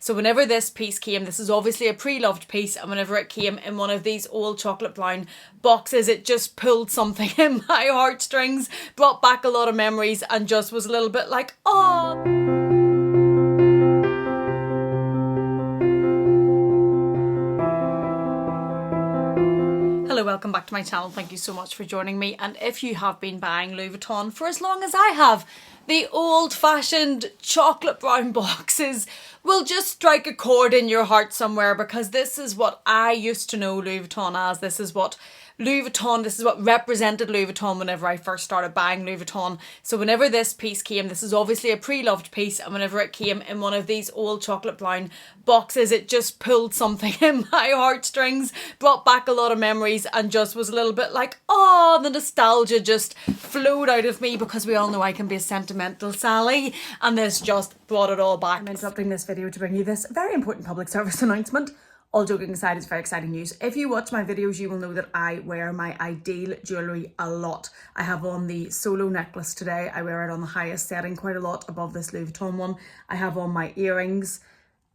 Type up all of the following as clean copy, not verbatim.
So whenever this piece came, this is obviously a pre-loved piece, and whenever it came in one of these old chocolate brown boxes, it just pulled something in my heartstrings, brought back a lot of memories, and just was a little bit like, oh. Hello, welcome back to my channel. Thank you so much for joining me. And if you have been buying Louis Vuitton for as long as I have, the old-fashioned chocolate brown boxes will just strike a chord in your heart somewhere, because this is what I used to know Louis Vuitton as. This is what represented Louis Vuitton whenever I first started buying Louis Vuitton. So whenever this piece came, this is obviously a pre-loved piece, and whenever it came in one of these old chocolate brown boxes, it just pulled something in my heartstrings, brought back a lot of memories, and just was a little bit like, oh, the nostalgia just flowed out of me, because we all know I can be a sentimental Sally, and this just brought it all back. I'm interrupting this video to bring you this very important public service announcement. All joking aside, it's very exciting news. If you watch my videos, you will know that I wear my ideal jewellery a lot. I have on the solo necklace today. I wear it on the highest setting, quite a lot above this Louis Vuitton one. I have on my earrings.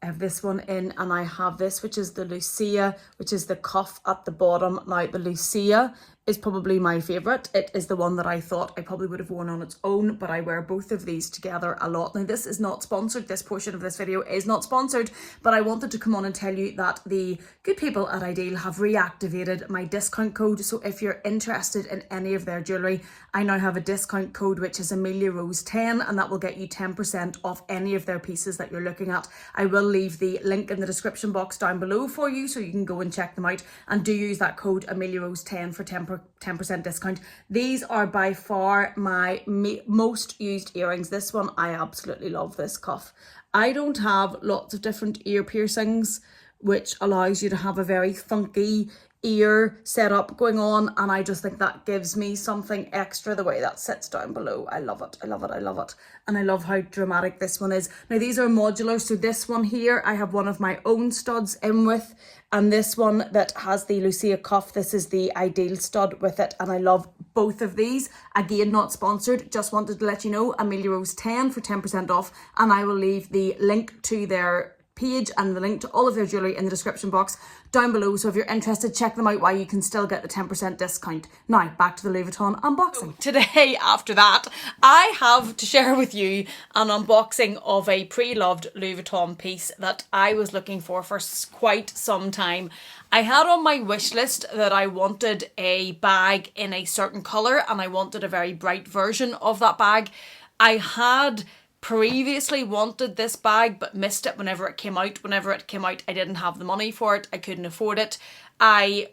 I have this one in, and I have this, which is the Lucia, which is the cuff at the bottom. Now, the Lucia is probably my favourite. It is the one that I thought I probably would have worn on its own, but I wear both of these together a lot. Now, this is not sponsored. This portion of this video is not sponsored, but I wanted to come on and tell you that the good people at Ideal have reactivated my discount code. So if you're interested in any of their jewellery, I now have a discount code, which is Amelia Rose 10, and that will get you 10% off any of their pieces that you're looking at. I will leave the link in the description box down below for you, so you can go and check them out, and do use that code Amelia Rose 10 for 10% discount. These are by far my most used earrings. This one, I absolutely love this cuff. I don't have lots of different ear piercings, which allows you to have a very funky ear setup going on, and I just think that gives me something extra, the way that sits down below. I love it, I love it, I love it. And I love how dramatic this one is. Now, these are modular, so this one here, I have one of my own studs in with, and this one that has the Lucia cuff, this is the Ideal stud with it, and I love both of these. Again, not sponsored, just wanted to let you know, Amelia Rose 10 for 10% off, and I will leave the link to their page and the link to all of their jewellery in the description box down below. So if you're interested, check them out while you can still get the 10% discount. Now, back to the Louis Vuitton unboxing. Today, after that, I have to share with you an unboxing of a pre-loved Louis Vuitton piece that I was looking for quite some time. I had on my wish list that I wanted a bag in a certain colour, and I wanted a very bright version of that bag. I had previously wanted this bag but missed it whenever it came out. Whenever it came out, I didn't have the money for it. I couldn't afford it. I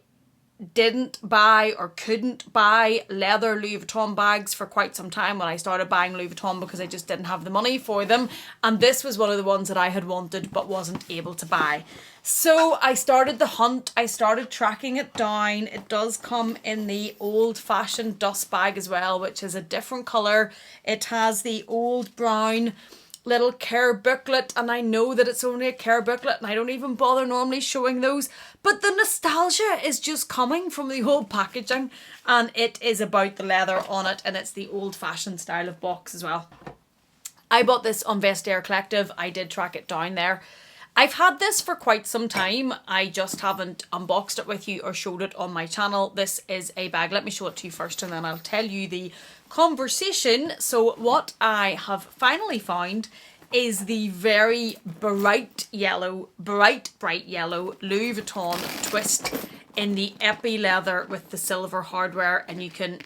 didn't buy or couldn't buy leather Louis Vuitton bags for quite some time when I started buying Louis Vuitton, because I just didn't have the money for them, and this was one of the ones that I had wanted but wasn't able to buy. So I started the hunt. I started tracking it down. It does come in the old-fashioned dust bag as well, which is a different colour. It has the old brown little care booklet, and I know that it's only a care booklet, and I don't even bother normally showing those, but the nostalgia is just coming from the old packaging, and it is about the leather on it, and it's the old-fashioned style of box as well. I bought this on Vestiaire Collective. I did track it down there. I've had this for quite some time. I just haven't unboxed it with you or showed it on my channel. This is a bag. Let me show it to you first, and then I'll tell you the conversation. So what I have finally found is the very bright yellow Louis Vuitton twist in the epi leather with the silver hardware, and you can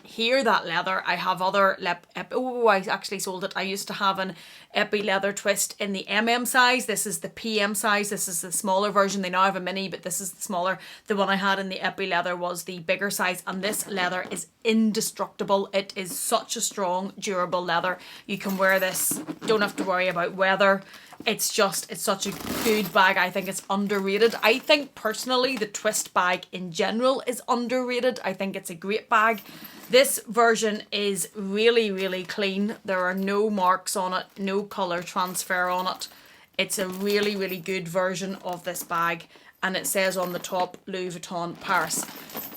hear that leather. I have other I actually sold it. I used to have an epi leather twist in the MM size. This is the PM size. This is the smaller version. They now have a mini, but this is the smaller. The one I had in the epi leather was the bigger size, and this leather is indestructible. It is such a strong, durable leather. You can wear this, don't have to worry about weather. It's such a good bag. I think it's underrated. I think personally the twist bag in general is underrated. I think it's a great bag. This version is really, really clean. There are no marks on it, no colour transfer on it. It's a really, really good version of this bag, and it says on the top Louis Vuitton Paris.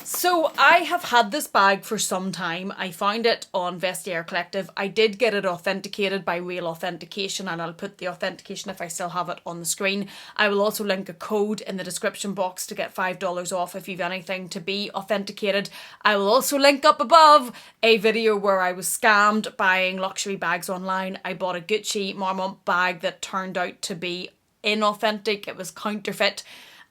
So I have had this bag for some time. I found it on Vestiaire Collective. I did get it authenticated by Real Authentication, and I'll put the authentication if I still have it on the screen. I will also link a code in the description box to get $5 off if you've anything to be authenticated. I will also link up above a video where I was scammed buying luxury bags online. I bought a Gucci Marmont bag that turned out to be inauthentic. It was counterfeit.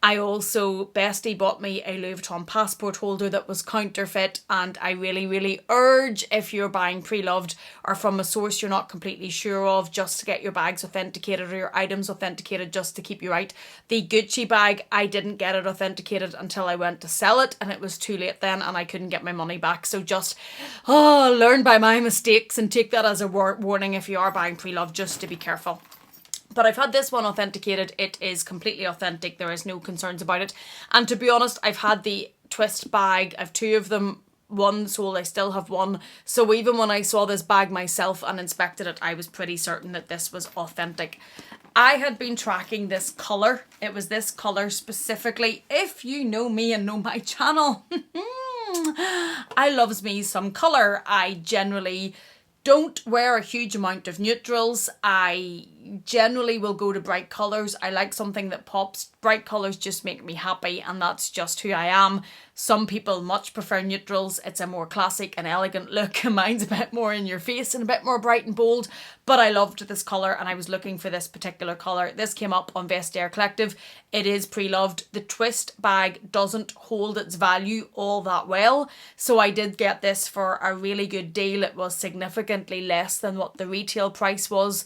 I also, Bestie bought me a Louis Vuitton passport holder that was counterfeit, and I really urge, if you're buying Preloved or from a source you're not completely sure of, just to get your bags authenticated or your items authenticated just to keep you right. The Gucci bag, I didn't get it authenticated until I went to sell it, and it was too late then and I couldn't get my money back. So just learn by my mistakes and take that as a warning if you are buying Preloved, just to be careful. But I've had this one authenticated. It is completely authentic. There is no concerns about it. And to be honest, I've had the twist bag. I've two of them. One sold, I still have one. So even when I saw this bag myself and inspected it, I was pretty certain that this was authentic. I had been tracking this colour. It was this colour specifically. If you know me and know my channel, I loves me some colour. I generally don't wear a huge amount of neutrals. I generally will go to bright colours. I like something that pops. Bright colours just make me happy, and that's just who I am. Some people much prefer neutrals. It's a more classic and elegant look, and mine's a bit more in your face and a bit more bright and bold. But I loved this colour and I was looking for this particular colour. This came up on Vestiaire Collective. It is Preloved. The twist bag doesn't hold its value all that well, so I did get this for a really good deal. It was significantly less than what the retail price was.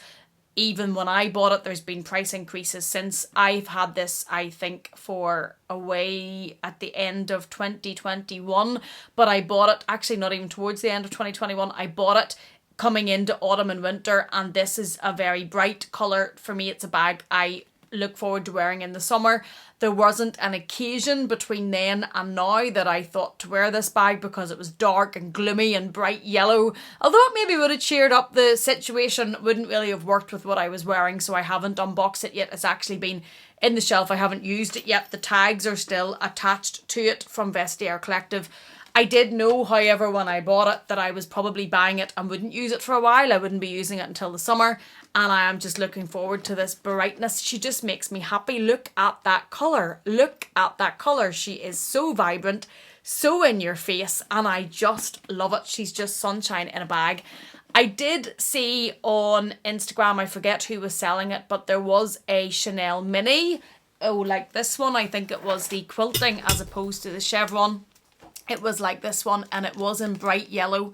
Even when I bought it, there's been price increases since. I've had this, I think, for away at the end of 2021, but I bought it actually not even towards the end of 2021. I bought it coming into autumn and winter, and this is a very bright colour. For me, it's a bag I look forward to wearing in the summer. There wasn't an occasion between then and now that I thought to wear this bag because it was dark and gloomy and bright yellow. Although it maybe would have cheered up the situation, wouldn't really have worked with what I was wearing, so I haven't unboxed it yet. It's actually been in the shelf. I haven't used it yet. The tags are still attached to it from Vestiaire Collective. I did know, however, when I bought it that I was probably buying it and wouldn't use it for a while. I wouldn't be using it until the summer, and I am just looking forward to this brightness. She just makes me happy. Look at that colour. Look at that colour. She is so vibrant, so in your face, and I just love it. She's just sunshine in a bag. I did see on Instagram, I forget who was selling it, but there was a Chanel mini. Oh, like this one. I think it was the quilting as opposed to the chevron. It was like this one, and it was in bright yellow,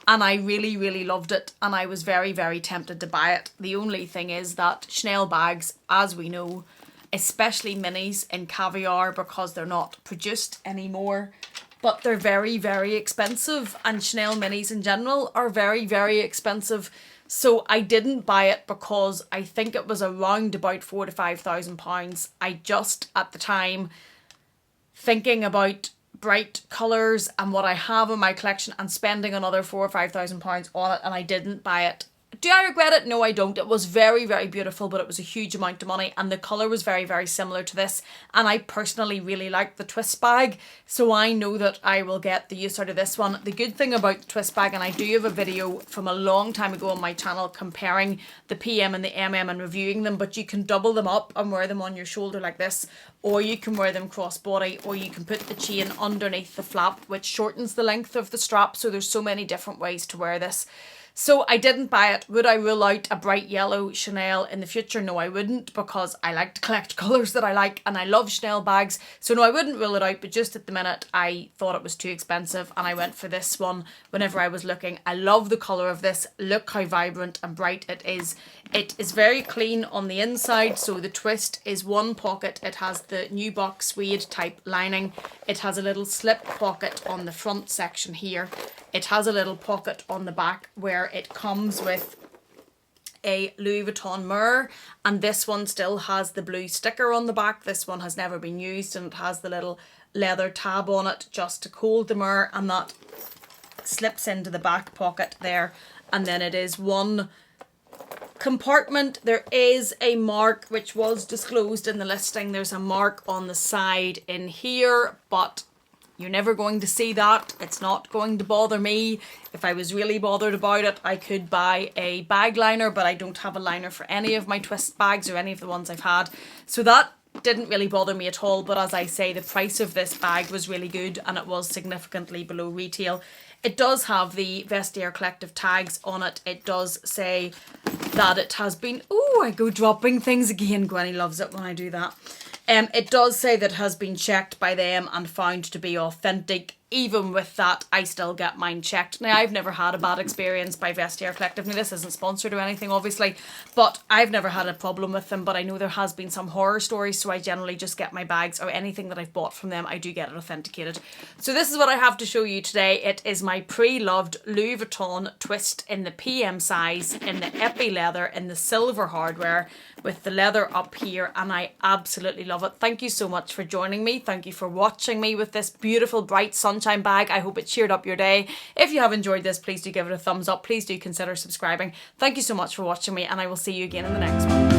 and I really loved it, and I was very tempted to buy it. The only thing is that Chanel bags, as we know, especially minis in caviar, because they're not produced anymore, but they're very expensive, and Chanel minis in general are very expensive. So I didn't buy it because I think it was around about £4,000 to £5,000. I just, at the time, thinking about bright colours and what I have in my collection and spending another £4,000 or £5,000 on it, and I didn't buy it. Do I regret it? No, I don't. It was very beautiful, but it was a huge amount of money, and the colour was very similar to this, and I personally really like the twist bag, so I know that I will get the use out of this one. The good thing about the twist bag, and I do have a video from a long time ago on my channel comparing the PM and the MM and reviewing them, but you can double them up and wear them on your shoulder like this, or you can wear them crossbody, or you can put the chain underneath the flap, which shortens the length of the strap. So there's so many different ways to wear this. So I didn't buy it. Would I rule out a bright yellow Chanel in the future? No, I wouldn't, because I like to collect colours that I like, and I love Chanel bags. So no, I wouldn't rule it out, but just at the minute I thought it was too expensive, and I went for this one whenever I was looking. I love the colour of this. Look how vibrant and bright it is. It is very clean on the inside, so the twist is one pocket. It has the nubuck suede type lining. It has a little slip pocket on the front section here. It has a little pocket on the back where it comes with a Louis Vuitton mirror, and this one still has the blue sticker on the back. This one has never been used, and it has the little leather tab on it just to hold the mirror, and that slips into the back pocket there. And then it is one compartment. There is a mark which was disclosed in the listing. There's a mark on the side in here, but You're never going to see that. It's not going to bother me. If I was really bothered about it, I could buy a bag liner, but I don't have a liner for any of my twist bags or any of the ones I've had. So that didn't really bother me at all. But as I say, the price of this bag was really good and it was significantly below retail. It does have the Vestiaire Collective tags on it. It does say that it has been... Oh, I go dropping things again. Gwenny loves it when I do that. It does say that it has been checked by them and found to be authentic. Even with that, I still get mine checked. Now, I've never had a bad experience by Vestiaire Collective. Now, this isn't sponsored or anything, obviously, but I've never had a problem with them. But I know there has been some horror stories, so I generally just get my bags or anything that I've bought from them, I do get it authenticated. So this is what I have to show you today. It is my Preloved Louis Vuitton twist in the PM size, in the epi leather, in the silver hardware, with the leather up here, and I absolutely love it. Thank you so much for joining me. Thank you for watching me with this beautiful bright sunshine bag. I hope it cheered up your day. If you have enjoyed this, please do give it a thumbs up. Please do consider subscribing. Thank you so much for watching me, and I will see you again in the next one.